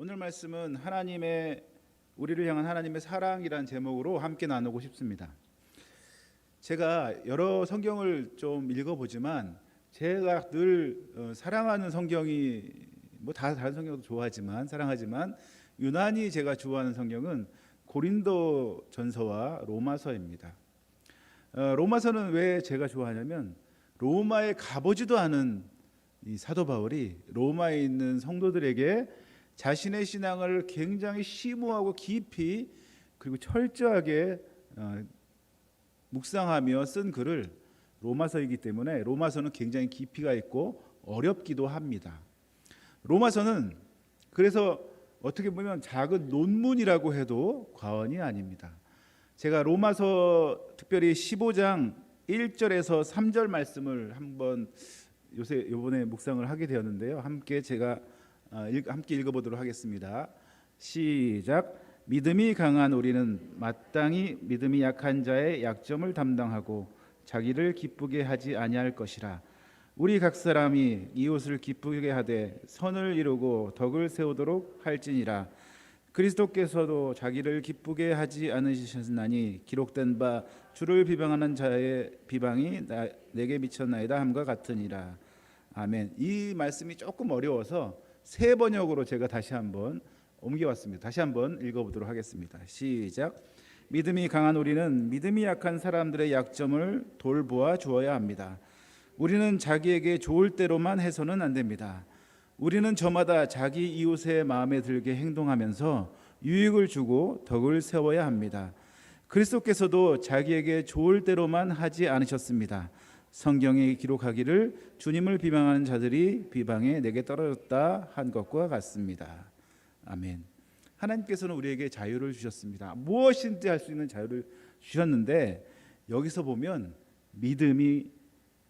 오늘 말씀은 우리를 향한 하나님의 사랑이라는 제목으로 함께 나누고 싶습니다. 제가 여러 성경을 좀 읽어보지만 제가 늘 사랑하는 성경이 다 다른 성경도 사랑하지만 유난히 제가 좋아하는 성경은 고린도전서와 로마서입니다. 로마서는 왜 제가 좋아하냐면 로마에 가보지도 않은 이 사도 바울이 로마에 있는 성도들에게 자신의 신앙을 굉장히 심오하고 깊이 그리고 철저하게 묵상하며 쓴 글을 로마서이기 때문에 로마서는 굉장히 깊이가 있고 어렵기도 합니다. 로마서는 그래서 어떻게 보면 작은 논문이라고 해도 과언이 아닙니다. 제가 로마서 특별히 15장 1절에서 3절 말씀을 이번에 묵상을 하게 되었는데요. 함께 읽어보도록 하겠습니다. 시작. 믿음이 강한 우리는 마땅히 믿음이 약한 자의 약점을 담당하고 자기를 기쁘게 하지 아니할 것이라. 우리 각 사람이 이웃을 기쁘게 하되 선을 이루고 덕을 세우도록 할지니라. 그리스도께서도 자기를 기쁘게 하지 않으셨나니 기록된 바 주를 비방하는 자의 비방이 내게 미쳤나이다 함과 같으니라. 아멘. 이 말씀이 조금 어려워서 새 번역으로 제가 다시 한번 옮겨왔습니다. 다시 한번 읽어보도록 하겠습니다. 시작. 믿음이 강한 우리는 믿음이 약한 사람들의 약점을 돌보아 주어야 합니다. 우리는 자기에게 좋을 대로만 해서는 안 됩니다. 우리는 저마다 자기 이웃의 마음에 들게 행동하면서 유익을 주고 덕을 세워야 합니다. 그리스도께서도 자기에게 좋을 대로만 하지 않으셨습니다. 성경이 기록하기를 주님을 비방하는 자들이 비방에 내게 떨어졌다 한 것과 같습니다. 아멘. 하나님께서는 우리에게 자유를 주셨습니다. 무엇인지 할 수 있는 자유를 주셨는데 여기서 보면 믿음이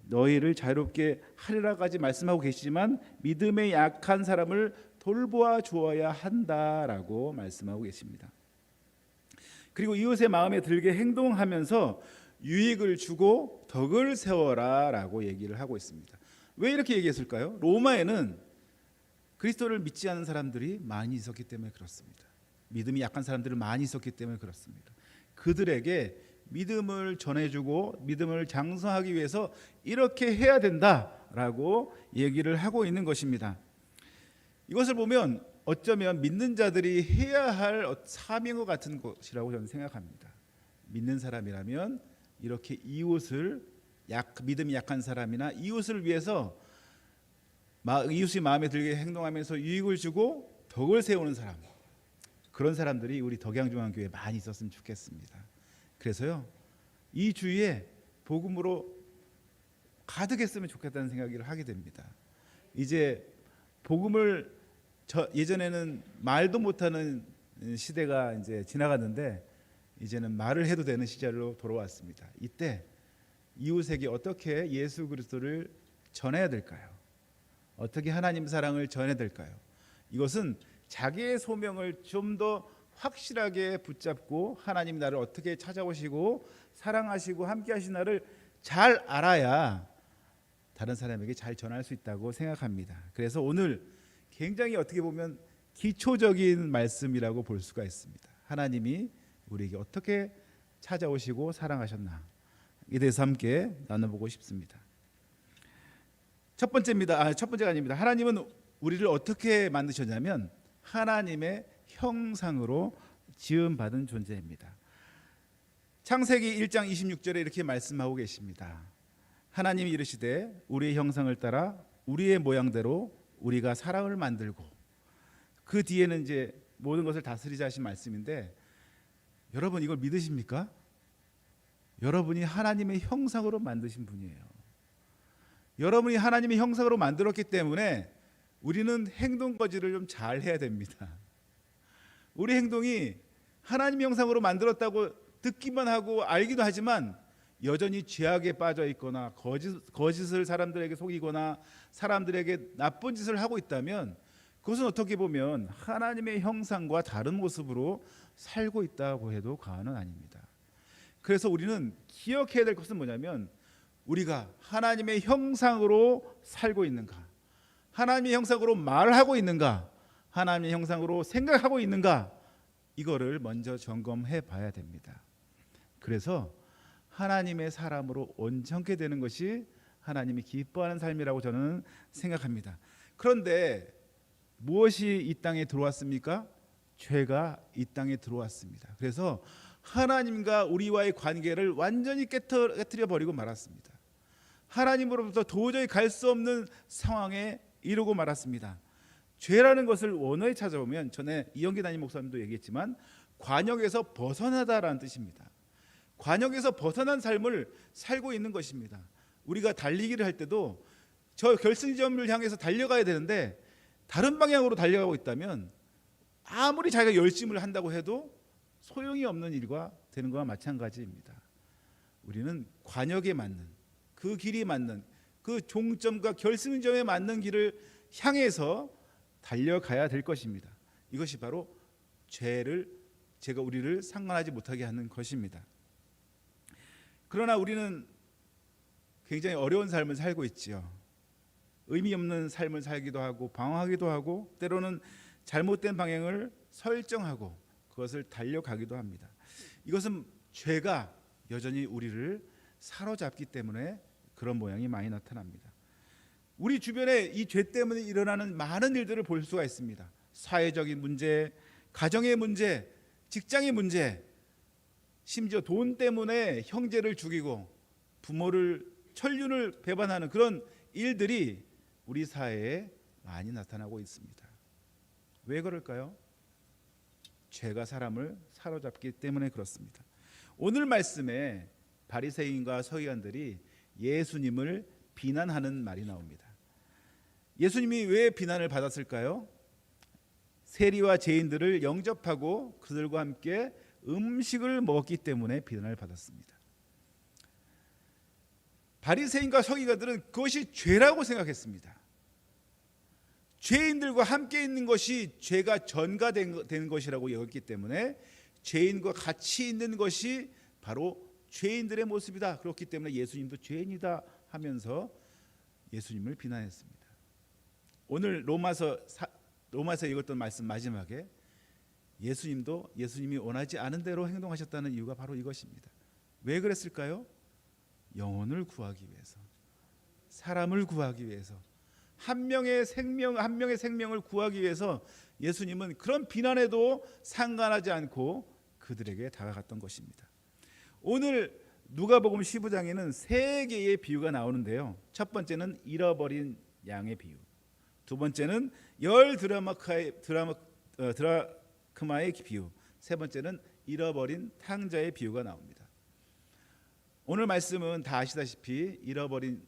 너희를 자유롭게 하리라까지 말씀하고 계시지만 믿음에 약한 사람을 돌보아 주어야 한다라고 말씀하고 계십니다. 그리고 이웃의 마음에 들게 행동하면서 유익을 주고 덕을 세워라라고 얘기를 하고 있습니다. 왜 이렇게 얘기했을까요? 로마에는 그리스도를 믿지 않는 사람들이 많이 있었기 때문에 그렇습니다. 믿음이 약한 사람들이 많이 있었기 때문에 그렇습니다. 그들에게 믿음을 전해주고 믿음을 장성하기 위해서 이렇게 해야 된다라고 얘기를 하고 있는 것입니다. 이것을 보면 어쩌면 믿는 자들이 해야 할 사명과 같은 것이라고 저는 생각합니다. 믿는 사람이라면 이렇게 믿음이 약한 사람이나 이웃을 위해서 이웃이 마음에 들게 행동하면서 유익을 주고 덕을 세우는 사람, 그런 사람들이 우리 덕양중앙교회에 많이 있었으면 좋겠습니다. 그래서요, 이 주위에 복음으로 가득했으면 좋겠다는 생각을 하게 됩니다. 이제 복음을 예전에는 말도 못하는 시대가 이제 지나갔는데 이제는 말을 해도 되는 시절로 돌아왔습니다. 이때 이웃에게 어떻게 예수 그리스도를 전해야 될까요? 어떻게 하나님 사랑을 전해야 될까요? 이것은 자기의 소명을 좀 더 확실하게 붙잡고 하나님 나를 어떻게 찾아오시고 사랑하시고 함께 하신 나를 잘 알아야 다른 사람에게 잘 전할 수 있다고 생각합니다. 그래서 오늘 굉장히 어떻게 보면 기초적인 말씀이라고 볼 수가 있습니다. 하나님이 우리에게 어떻게 찾아오시고 사랑하셨나, 에 대해서 함께 나눠보고 싶습니다. 첫 번째가 아닙니다. 하나님은 우리를 어떻게 만드셨냐면 하나님의 형상으로 지음받은 존재입니다. 창세기 1장 26절에 이렇게 말씀하고 계십니다. 하나님이 이르시되 우리의 형상을 따라 우리의 모양대로 우리가 사람을 만들고, 그 뒤에는 이제 모든 것을 다스리자 하신 말씀인데, 여러분 이걸 믿으십니까? 여러분이 하나님의 형상으로 만드신 분이에요. 여러분이 하나님의 형상으로 만들었기 때문에 우리는 행동 거지를 좀 잘 해야 됩니다. 우리 행동이 하나님의 형상으로 만들었다고 듣기만 하고 알기도 하지만 여전히 죄악에 빠져 있거나 거짓을 사람들에게 속이거나 사람들에게 나쁜 짓을 하고 있다면 그것은 어떻게 보면 하나님의 형상과 다른 모습으로 살고 있다고 해도 과언은 아닙니다. 그래서 우리는 기억해야 될 것은 뭐냐면 우리가 하나님의 형상으로 살고 있는가, 하나님의 형상으로 말하고 있는가, 하나님의 형상으로 생각하고 있는가? 이거를 먼저 점검해 봐야 됩니다. 그래서 하나님의 사람으로 온전케 되는 것이 하나님이 기뻐하는 삶이라고 저는 생각합니다. 그런데 무엇이 이 땅에 들어왔습니까? 죄가 이 땅에 들어왔습니다. 그래서 하나님과 우리와의 관계를 완전히 깨트려 버리고 말았습니다. 하나님으로부터 도저히 갈 수 없는 상황에 이르고 말았습니다. 죄라는 것을 원어에 찾아보면 전에 이영기 담임 목사님도 얘기했지만 관역에서 벗어나다라는 뜻입니다. 관역에서 벗어난 삶을 살고 있는 것입니다. 우리가 달리기를 할 때도 저 결승점을 향해서 달려가야 되는데 다른 방향으로 달려가고 있다면 아무리 자기가 열심을 한다고 해도 소용이 없는 일과 되는 것과 마찬가지입니다. 우리는 관역에 맞는, 그 길이 맞는, 그 종점과 결승점에 맞는 길을 향해서 달려가야 될 것입니다. 이것이 바로 제가 우리를 상관하지 못하게 하는 것입니다. 그러나 우리는 굉장히 어려운 삶을 살고 있지요. 의미 없는 삶을 살기도 하고 방황하기도 하고 때로는 잘못된 방향을 설정하고 그것을 달려가기도 합니다. 이것은 죄가 여전히 우리를 사로잡기 때문에 그런 모양이 많이 나타납니다. 우리 주변에 이 죄 때문에 일어나는 많은 일들을 볼 수가 있습니다. 사회적인 문제, 가정의 문제, 직장의 문제, 심지어 돈 때문에 형제를 죽이고 부모를 천륜을 배반하는 그런 일들이 우리 사회에 많이 나타나고 있습니다. 왜 그럴까요? 죄가 사람을 사로잡기 때문에 그렇습니다. 오늘 말씀에 바리새인과 서기관들이 예수님을 비난하는 말이 나옵니다. 예수님이 왜 비난을 받았을까요? 세리와 죄인들을 영접하고 그들과 함께 음식을 먹었기 때문에 비난을 받았습니다. 바리새인과 서기관들은 그것이 죄라고 생각했습니다. 죄인들과 함께 있는 것이 죄가 전가된 것이라고 여겼기 때문에 죄인과 같이 있는 것이 바로 죄인들의 모습이다. 그렇기 때문에 예수님도 죄인이다 하면서 예수님을 비난했습니다. 오늘 로마서 읽었던 말씀 마지막에 예수님이 원하지 않은 대로 행동하셨다는 이유가 바로 이것입니다. 왜 그랬을까요? 영혼을 구하기 위해서, 사람을 구하기 위해서, 한 명의 생명을 구하기 위해서 예수님은 그런 비난에도 상관하지 않고 그들에게 다가갔던 것입니다. 오늘 누가복음 15장에는 세 개의 비유가 나오는데요. 첫 번째는 잃어버린 양의 비유, 두 번째는 10 드라크마의 비유, 세 번째는 잃어버린 탕자의 비유가 나옵니다. 오늘 말씀은 다 아시다시피 잃어버린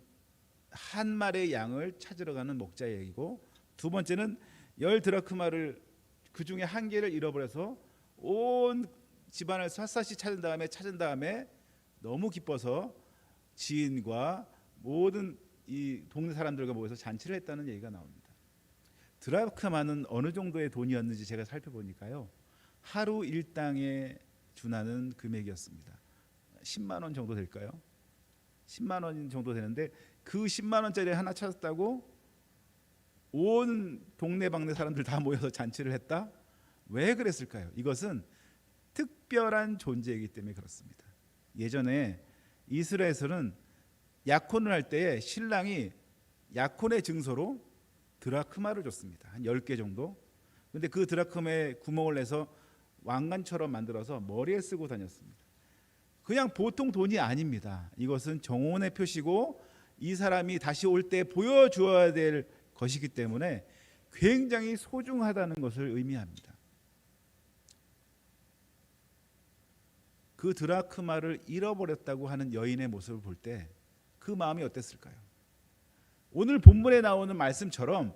한 마리의 양을 찾으러 가는 목자의 얘기고, 두 번째는 10 드라크마를 그 중에 한 개를 잃어버려서 온 집안을 샅샅이 찾은 다음에 너무 기뻐서 지인과 모든 이 동네 사람들과 모여서 잔치를 했다는 얘기가 나옵니다. 드라크마는 어느 정도의 돈이었는지 제가 살펴보니까요, 하루 일당에 준하는 금액이었습니다. 10만 원 정도 될까요? 10만 원 정도 되는데 그 10만 원짜리 하나 찾았다고 온 동네방네 사람들 다 모여서 잔치를 했다? 왜 그랬을까요? 이것은 특별한 존재이기 때문에 그렇습니다. 예전에 이스라엘에서는 약혼을 할 때에 신랑이 약혼의 증서로 드라크마를 줬습니다. 한 10개 정도. 근데 그 드라크마에 구멍을 내서 왕관처럼 만들어서 머리에 쓰고 다녔습니다. 그냥 보통 돈이 아닙니다. 이것은 정혼의 표시고 이 사람이 다시 올 때 보여주어야 될 것이기 때문에 굉장히 소중하다는 것을 의미합니다. 그 드라크마를 잃어버렸다고 하는 여인의 모습을 볼 때 그 마음이 어땠을까요? 오늘 본문에 나오는 말씀처럼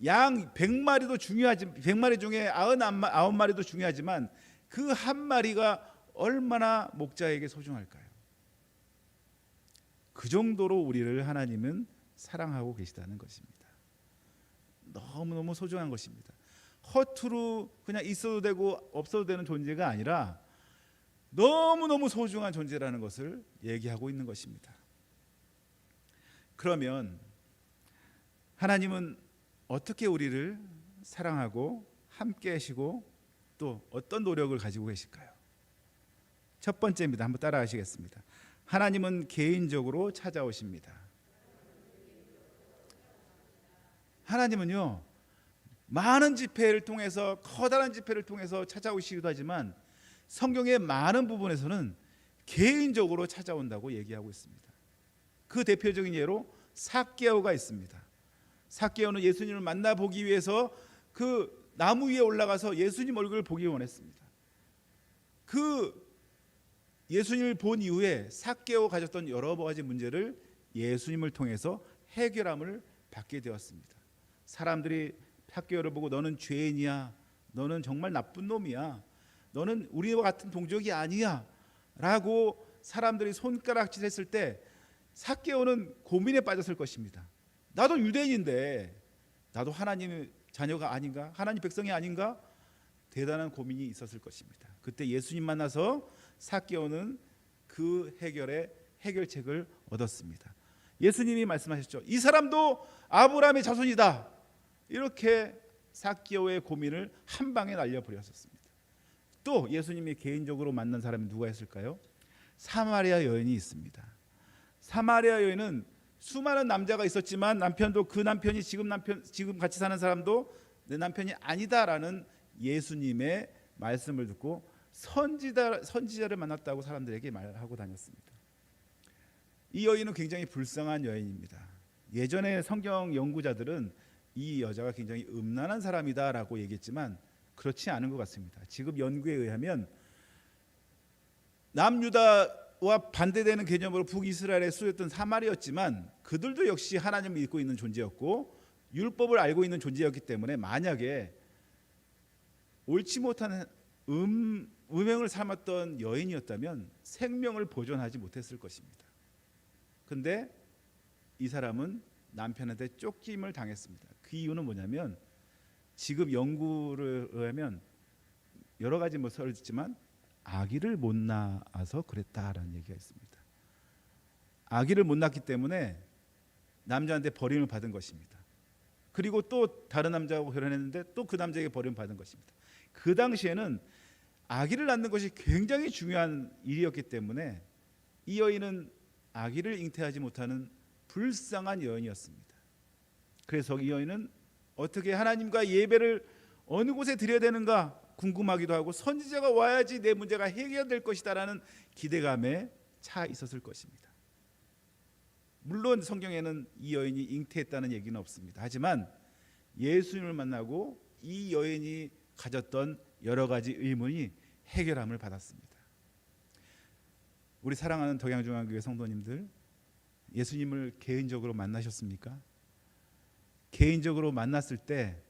양 100마리도 중요하지, 100마리 중에 99마리도 중요하지만 그 한 마리가 얼마나 목자에게 소중할까요? 그 정도로 우리를 하나님은 사랑하고 계시다는 것입니다. 너무너무 소중한 것입니다. 허투루 그냥 있어도 되고 없어도 되는 존재가 아니라 너무너무 소중한 존재라는 것을 얘기하고 있는 것입니다. 그러면 하나님은 어떻게 우리를 사랑하고 함께 하시고 또 어떤 노력을 가지고 계실까요? 첫 번째입니다. 한번 따라하시겠습니다. 하나님은 개인적으로 찾아오십니다. 하나님은요, 많은 집회를 통해서, 커다란 집회를 통해서 찾아오시기도 하지만 성경의 많은 부분에서는 개인적으로 찾아온다고 얘기하고 있습니다. 그 대표적인 예로 삭개오가 있습니다. 삭개오는 예수님을 만나보기 위해서 그 나무 위에 올라가서 예수님 얼굴을 보기 원했습니다. 그 예수님을 본 이후에 삭개오가 가졌던 여러 가지 문제를 예수님을 통해서 해결함을 받게 되었습니다. 사람들이 삭개오를 보고 너는 죄인이야, 너는 정말 나쁜 놈이야, 너는 우리와 같은 동족이 아니야 라고 사람들이 손가락질했을 때 삭개오는 고민에 빠졌을 것입니다. 나도 유대인인데 나도 하나님의 자녀가 아닌가, 하나님 백성이 아닌가, 대단한 고민이 있었을 것입니다. 그때 예수님 만나서 삭개오는 그 해결의 해결책을 얻었습니다. 예수님이 말씀하셨죠. 이 사람도 아브라함의 자손이다. 이렇게 삭개오의 고민을 한 방에 날려버렸었습니다. 또 예수님이 개인적으로 만난 사람이 누가 있을까요? 사마리아 여인이 있습니다. 사마리아 여인은 수많은 남자가 있었지만 남편도 그 남편이 지금 같이 사는 사람도 내 남편이 아니다라는 예수님의 말씀을 듣고 선지자를 만났다고 사람들에게 말하고 다녔습니다. 이 여인은 굉장히 불쌍한 여인입니다. 예전에 성경 연구자들은 이 여자가 굉장히 음란한 사람이다라고 얘기했지만 그렇지 않은 것 같습니다. 지금 연구에 의하면 남유다와 반대되는 개념으로 북이스라엘에 쓰였던 사마리였지만 그들도 역시 하나님을 믿고 있는 존재였고 율법을 알고 있는 존재였기 때문에 만약에 옳지 못한 음행을 삼았던 여인이었다면 생명을 보존하지 못했을 것입니다. 근데 이 사람은 남편한테 쫓김을 당했습니다. 그 이유는 뭐냐면 지금 연구를 의하면 여러 가지 설을 듣지만 아기를 못 낳아서 그랬다라는 얘기가 있습니다. 아기를 못 낳기 때문에 남자한테 버림을 받은 것입니다. 그리고 또 다른 남자하고 결혼했는데 또 그 남자에게 버림을 받은 것입니다. 그 당시에는 아기를 낳는 것이 굉장히 중요한 일이었기 때문에 이 여인은 아기를 잉태하지 못하는 불쌍한 여인이었습니다. 그래서 이 여인은 어떻게 하나님과 예배를 어느 곳에 드려야 되는가 궁금하기도 하고 선지자가 와야지 내 문제가 해결될 것이다라는 기대감에 차 있었을 것입니다. 물론 성경에는 이 여인이 잉태했다는 얘기는 없습니다. 하지만 예수님을 만나고 이 여인이 가졌던 여러 가지 의문이 해결함을 받았습니다. 우리 사랑하는 덕양중앙교회 성도님들, 예수님을 개인적으로 만나셨습니까? 개인적으로 만났을 때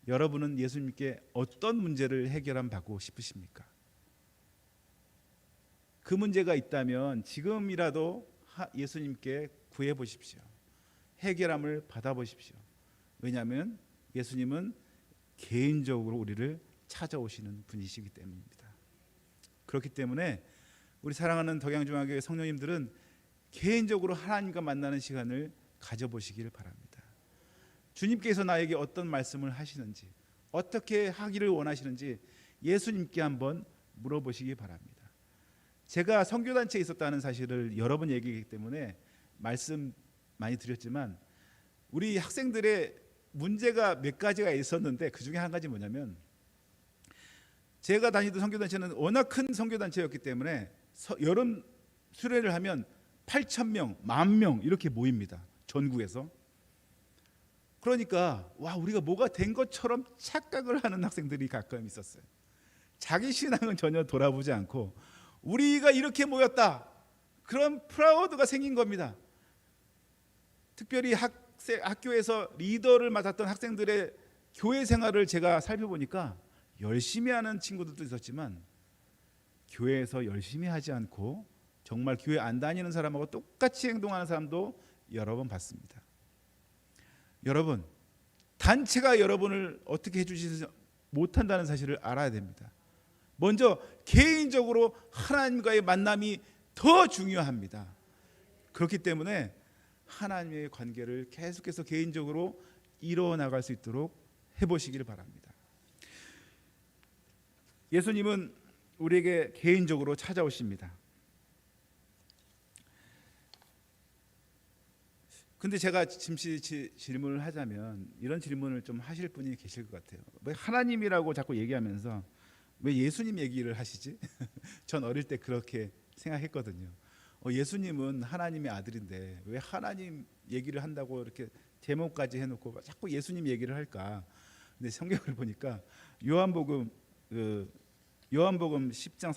여러분은 예수님께 어떤 문제를 해결함 받고 싶으십니까? 그 문제가 있다면 지금이라도 예수님께 구해 보십시오. 해결함을 받아 보십시오. 왜냐하면 예수님은 개인적으로 우리를 찾아오시는 분이시기 때문입니다. 그렇기 때문에 우리 사랑하는 덕양중앙교회 성도님들은 개인적으로 하나님과 만나는 시간을 가져보시길 바랍니다. 주님께서 나에게 어떤 말씀을 하시는지, 어떻게 하기를 원하시는지 예수님께 한번 물어보시기 바랍니다. 제가 선교단체에 있었다는 사실을 여러 번 얘기하기 때문에 말씀 많이 드렸지만 우리 학생들의 문제가 몇 가지가 있었는데 그 중에 한 가지 뭐냐면 제가 다니던 선교단체는 워낙 큰 선교단체였기 때문에 여름 수련을 하면 8,000명, 10,000명 이렇게 모입니다. 전국에서. 그러니까 와 우리가 뭐가 된 것처럼 착각을 하는 학생들이 가끔 있었어요. 자기 신앙은 전혀 돌아보지 않고 우리가 이렇게 모였다. 그런 프라우드가 생긴 겁니다. 특별히 학교에서 리더를 맡았던 학생들의 교회 생활을 제가 살펴보니까 열심히 하는 친구들도 있었지만 교회에서 열심히 하지 않고 정말 교회 안 다니는 사람하고 똑같이 행동하는 사람도 여러 번 봤습니다. 여러분, 단체가 여러분을 어떻게 해주지 못한다는 사실을 알아야 됩니다. 먼저 개인적으로 하나님과의 만남이 더 중요합니다. 그렇기 때문에 하나님의 관계를 계속해서 개인적으로 이루어나갈 수 있도록 해보시기를 바랍니다. 예수님은 우리에게 개인적으로 찾아오십니다. 근데 제가 잠시 질문을 하자면 이런 질문을 좀 하실 분이 계실 것 같아요. 왜 하나님이라고 자꾸 얘기하면서 왜 예수님 얘기를 하시지? 전 어릴 때 그렇게 생각했거든요. 예수님은 하나님의 아들인데 왜 하나님 얘기를 한다고 이렇게 제목까지 해놓고 자꾸 예수님 얘기를 할까? 근데 성경을 보니까 요한복음 10장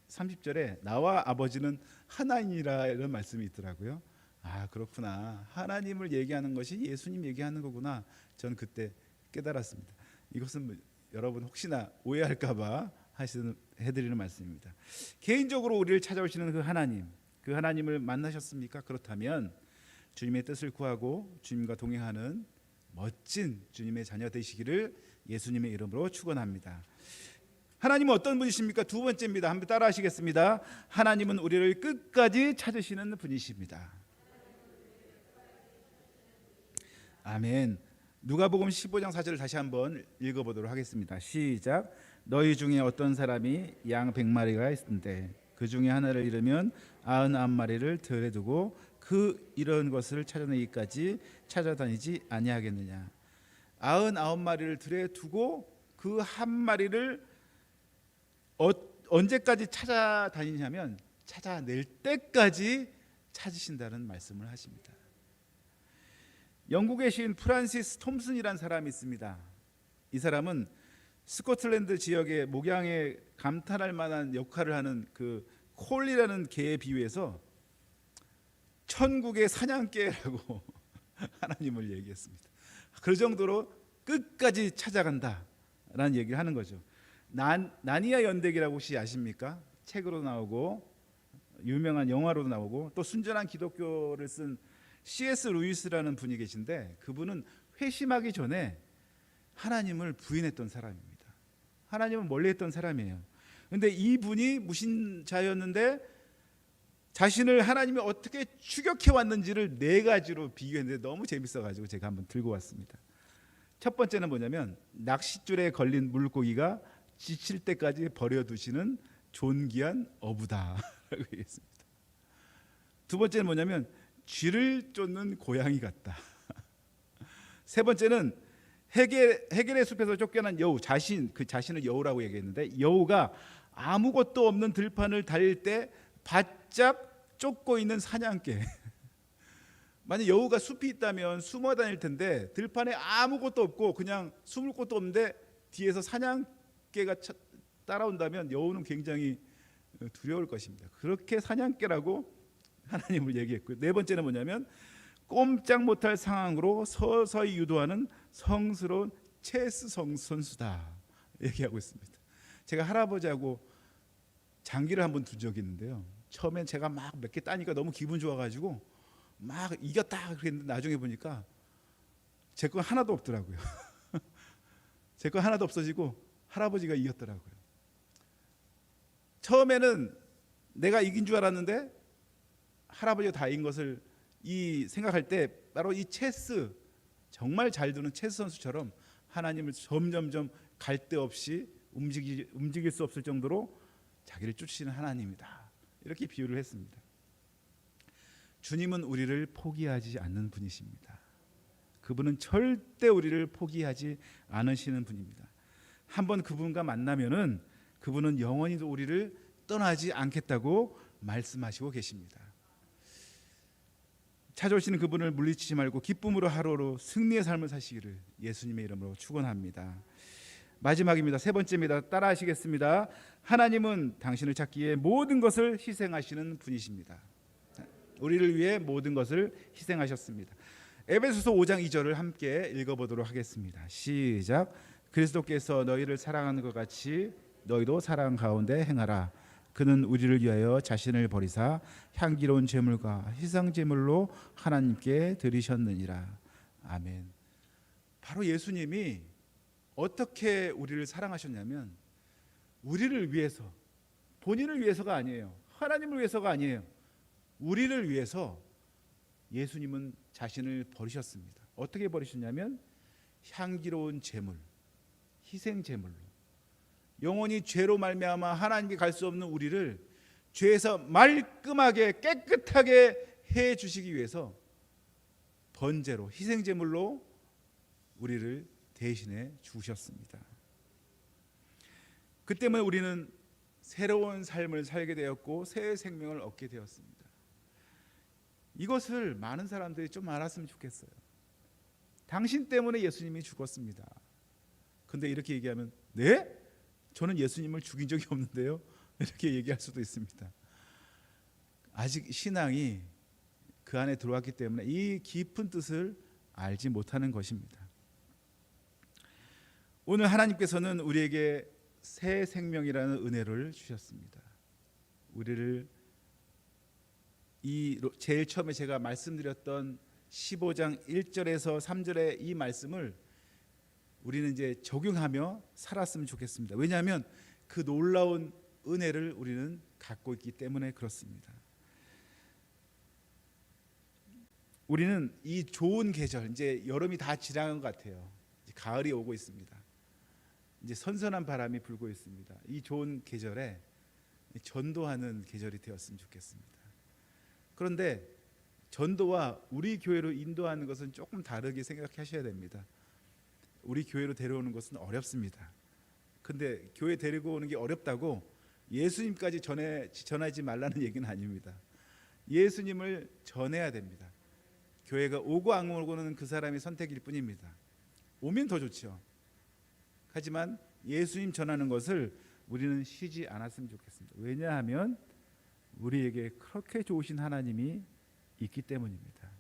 30절에 나와 아버지는 하나이니라 이런 말씀이 있더라고요. 아, 그렇구나. 하나님을 얘기하는 것이 예수님 얘기하는 거구나. 전 그때 깨달았습니다. 이것은 여러분 혹시나 오해할까 봐 해드리는 말씀입니다. 개인적으로 우리를 찾아오시는 그 하나님을 만나셨습니까? 그렇다면 주님의 뜻을 구하고 주님과 동행하는 멋진 주님의 자녀 되시기를 예수님의 이름으로 축원합니다. 하나님은 어떤 분이십니까? 두 번째입니다. 한번 따라 하시겠습니다. 하나님은 우리를 끝까지 찾으시는 분이십니다. 아멘. 누가복음 15장 4절을 다시 한번 읽어보도록 하겠습니다. 시작. 너희 중에 어떤 사람이 양 100마리가 있는데 그 중에 하나를 잃으면 99마리를 들에 두고 그 잃은 것을 찾아내기까지 찾아다니지 아니하겠느냐. 99마리를 들에 두고 그 한 마리를 언제까지 찾아다니냐면 찾아낼 때까지 찾으신다는 말씀을 하십니다. 영국의 시인 프란시스 톰슨이라는 사람이 있습니다. 이 사람은 스코틀랜드 지역의 목양에 감탄할 만한 역할을 하는 그 콜이라는 개에 비유해서 천국의 사냥개라고 하나님을 얘기했습니다. 그 정도로 끝까지 찾아간다라는 얘기를 하는 거죠. 나니아 연대기라고 혹시 아십니까? 책으로 나오고 유명한 영화로도 나오고 또 순전한 기독교를 쓴 C.S. 루이스라는 분이 계신데 그분은 회심하기 전에 하나님을 부인했던 사람입니다. 하나님을 멀리했던 사람이에요. 그런데 이분이 무신자였는데 자신을 하나님이 어떻게 추격해 왔는지를 4가지로 비교했는데 너무 재밌어가지고 제가 한번 들고 왔습니다. 첫 번째는 뭐냐면 낚싯줄에 걸린 물고기가 지칠 때까지 버려두시는 존귀한 어부다라고 얘기했습니다. 두 번째는 뭐냐면 쥐를 쫓는 고양이 같다. 세 번째는 헤겔의 숲에서 쫓겨난 여우, 자신을 여우라고 얘기했는데 여우가 아무것도 없는 들판을 달릴 때 바짝 쫓고 있는 사냥개. 만약 여우가 숲이 있다면 숨어 다닐 텐데 들판에 아무것도 없고 그냥 숨을 곳도 없는데 뒤에서 사냥개가 따라온다면 여우는 굉장히 두려울 것입니다. 그렇게 사냥개라고 하나님을 얘기했고요. 네 번째는 뭐냐면 꼼짝 못할 상황으로 서서히 유도하는 성스러운 체스 선수다 얘기하고 있습니다. 제가 할아버지하고 장기를 한번 둔 적이 있는데요. 처음엔 제가 막 몇 개 따니까 너무 기분 좋아가지고 막 이겼다 그랬는데 나중에 보니까 제 거 하나도 없더라고요. 제 거 하나도 없어지고 할아버지가 이겼더라고요. 처음에는 내가 이긴 줄 알았는데 할아버지가 다 이긴 것을 생각할 때 바로 이 체스, 정말 잘 두는 체스 선수처럼 하나님을 점점점 갈 데 없이 움직일 수 없을 정도로 자기를 쫓으시는 하나님이다. 이렇게 비유를 했습니다. 주님은 우리를 포기하지 않는 분이십니다. 그분은 절대 우리를 포기하지 않으시는 분입니다. 한번 그분과 만나면은 그분은 영원히 우리를 떠나지 않겠다고 말씀하시고 계십니다. 찾아오시는 그분을 물리치지 말고 기쁨으로 하루로 승리의 삶을 사시기를 예수님의 이름으로 축원합니다. 마지막입니다. 세 번째입니다. 따라하시겠습니다. 하나님은 당신을 찾기에 모든 것을 희생하시는 분이십니다. 우리를 위해 모든 것을 희생하셨습니다. 에베소서 5장 2절을 함께 읽어보도록 하겠습니다. 시작. 그리스도께서 너희를 사랑하는 것 같이 너희도 사랑 가운데 행하라. 그는 우리를 위하여 자신을 버리사 향기로운 제물과 희생 제물로 하나님께 드리셨느니라. 아멘. 바로 예수님이 어떻게 우리를 사랑하셨냐면 우리를 위해서, 본인을 위해서가 아니에요. 하나님을 위해서가 아니에요. 우리를 위해서 예수님은 자신을 버리셨습니다. 어떻게 버리셨냐면 향기로운 제물, 희생 제물로. 영원히 죄로 말미암아 하나님께 갈 수 없는 우리를 죄에서 말끔하게 깨끗하게 해 주시기 위해서 번제로 희생제물로 우리를 대신해 주셨습니다. 그 때문에 우리는 새로운 삶을 살게 되었고 새 생명을 얻게 되었습니다. 이것을 많은 사람들이 좀 알았으면 좋겠어요. 당신 때문에 예수님이 죽었습니다. 근데 이렇게 얘기하면 네? 저는 예수님을 죽인 적이 없는데요. 이렇게 얘기할 수도 있습니다. 아직 신앙이 그 안에 들어왔기 때문에 이 깊은 뜻을 알지 못하는 것입니다. 오늘 하나님께서는 우리에게 새 생명이라는 은혜를 주셨습니다. 우리를 이 제일 처음에 제가 말씀드렸던 15장 1절에서 3절의 이 말씀을 우리는 이제 적용하며 살았으면 좋겠습니다. 왜냐하면 그 놀라운 은혜를 우리는 갖고 있기 때문에 그렇습니다. 우리는 이 좋은 계절, 이제 여름이 다 지나간 것 같아요. 이제 가을이 오고 있습니다. 이제 선선한 바람이 불고 있습니다. 이 좋은 계절에 전도하는 계절이 되었으면 좋겠습니다. 그런데 전도와 우리 교회로 인도하는 것은 조금 다르게 생각하셔야 됩니다. 우리 교회로 데려오는 것은 어렵습니다. 근데 교회 데리고 오는 게 어렵다고 예수님까지 전하지 말라는 얘기는 아닙니다. 예수님을 전해야 됩니다. 교회가 오고 안 오고는 그 사람의 선택일 뿐입니다. 오면 더 좋죠. 하지만 예수님 전하는 것을 우리는 쉬지 않았으면 좋겠습니다. 왜냐하면 우리에게 그렇게 좋으신 하나님이 있기 때문입니다.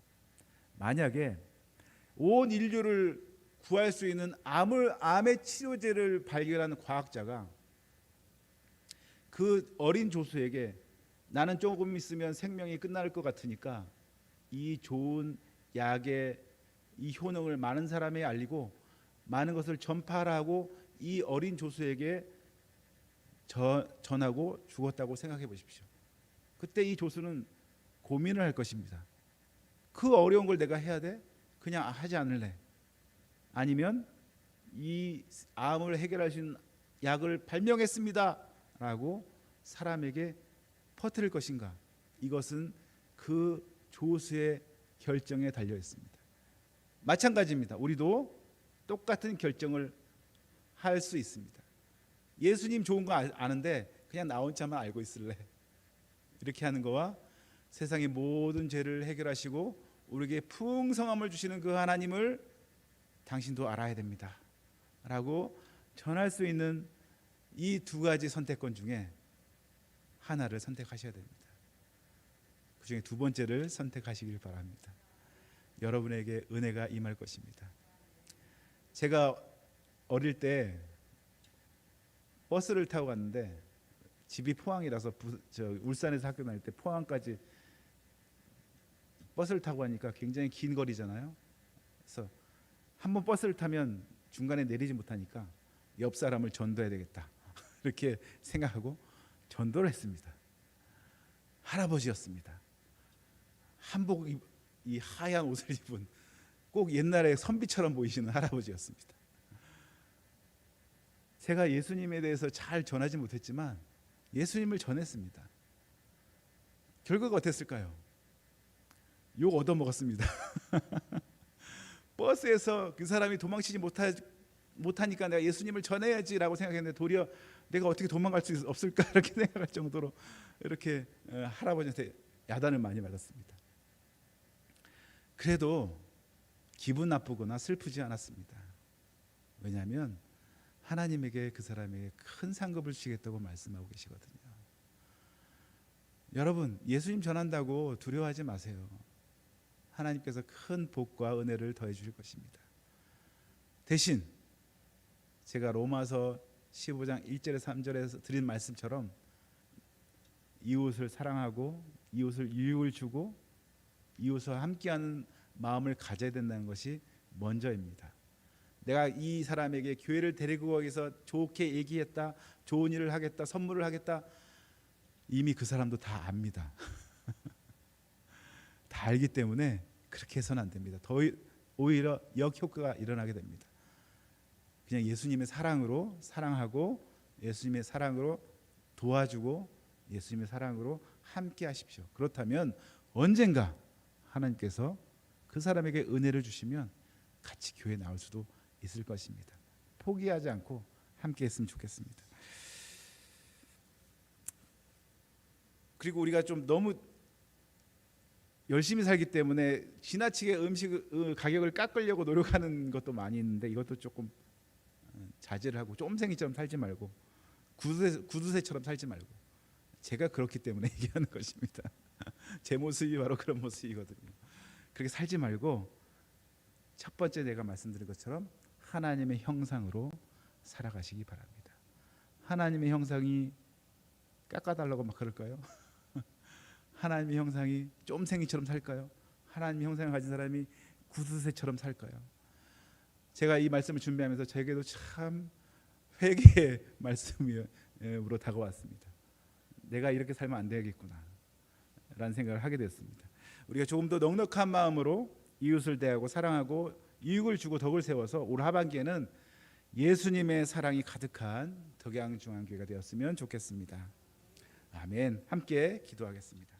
만약에 온 인류를 구할 수 있는 암의 치료제를 발견한 과학자가 그 어린 조수에게 나는 조금 있으면 생명이 끝날 것 같으니까 이 좋은 약의 이 효능을 많은 사람에게 알리고 많은 것을 전파하라고 이 어린 조수에게 전하고 죽었다고 생각해 보십시오. 그때 이 조수는 고민을 할 것입니다. 그 어려운 걸 내가 해야 돼? 그냥 하지 않을래. 아니면 이 암을 해결할 수 있는 약을 발명했습니다 라고 사람에게 퍼뜨릴 것인가? 이것은 그 조수의 결정에 달려 있습니다. 마찬가지입니다. 우리도 똑같은 결정을 할 수 있습니다. 예수님 좋은 거 아는데 그냥 나 혼자만 알고 있을래. 이렇게 하는 거와 세상의 모든 죄를 해결하시고 우리에게 풍성함을 주시는 그 하나님을 당신도 알아야 됩니다 라고 전할 수 있는 이 두 가지 선택권 중에 하나를 선택하셔야 됩니다. 그 중에 두 번째를 선택하시길 바랍니다. 여러분에게 은혜가 임할 것입니다. 제가 어릴 때 버스를 타고 갔는데 집이 포항이라서 울산에서 학교 다닐 때 포항까지 버스를 타고 가니까 굉장히 긴 거리잖아요. 그래서 한번 버스를 타면 중간에 내리지 못하니까 옆 사람을 전도해야 되겠다 이렇게 생각하고 전도를 했습니다. 할아버지였습니다. 한복 이 하얀 옷을 입은 꼭 옛날에 선비처럼 보이시는 할아버지였습니다. 제가 예수님에 대해서 잘 전하지 못했지만 예수님을 전했습니다. 결과가 어땠을까요? 욕 얻어먹었습니다. 버스에서 그 사람이 도망치지 못하니까 내가 예수님을 전해야지라고 생각했는데 도리어 내가 어떻게 도망갈 수 없을까 이렇게 생각할 정도로 이렇게 할아버지한테 야단을 많이 맞았습니다. 그래도 기분 나쁘거나 슬프지 않았습니다. 왜냐하면 하나님에게 그 사람에게 큰 상급을 주시겠다고 말씀하고 계시거든요. 여러분, 예수님 전한다고 두려워하지 마세요. 하나님께서 큰 복과 은혜를 더해 주실 것입니다. 대신 제가 로마서 15장 1절에서 3절에서 드린 말씀처럼 이웃을 사랑하고 이웃을 유익을 주고 이웃과 함께하는 마음을 가져야 된다는 것이 먼저입니다. 내가 이 사람에게 교회를 데리고 가기 위해서 좋게 얘기했다, 좋은 일을 하겠다, 선물을 하겠다, 이미 그 사람도 다 압니다. 다 알기 때문에 그렇게 해서는 안 됩니다. 오히려 역효과가 일어나게 됩니다. 그냥 예수님의 사랑으로 사랑하고 예수님의 사랑으로 도와주고 예수님의 사랑으로 함께 하십시오. 그렇다면 언젠가 하나님께서 그 사람에게 은혜를 주시면 같이 교회 나올 수도 있을 것입니다. 포기하지 않고 함께 했으면 좋겠습니다. 그리고 우리가 좀 너무 열심히 살기 때문에 지나치게 음식 가격을 깎으려고 노력하는 것도 많이 있는데 이것도 조금 자제를 하고 쫌생이처럼 살지 말고 구두쇠처럼 살지 말고, 제가 그렇기 때문에 얘기하는 것입니다. 제 모습이 바로 그런 모습이거든요. 그렇게 살지 말고 첫 번째 내가 말씀드린 것처럼 하나님의 형상으로 살아가시기 바랍니다. 하나님의 형상이 깎아달라고 막 그럴까요? 하나님의 형상이 쫌생이처럼 살까요? 하나님의 형상을 가진 사람이 구두쇠처럼 살까요? 제가 이 말씀을 준비하면서 저에게도 참 회개의 말씀으로 다가왔습니다. 내가 이렇게 살면 안 되겠구나 라는 생각을 하게 됐습니다. 우리가 조금 더 넉넉한 마음으로 이웃을 대하고 사랑하고 이익을 주고 덕을 세워서 올 하반기에는 예수님의 사랑이 가득한 덕양중앙교회가 되었으면 좋겠습니다. 아멘. 함께 기도하겠습니다.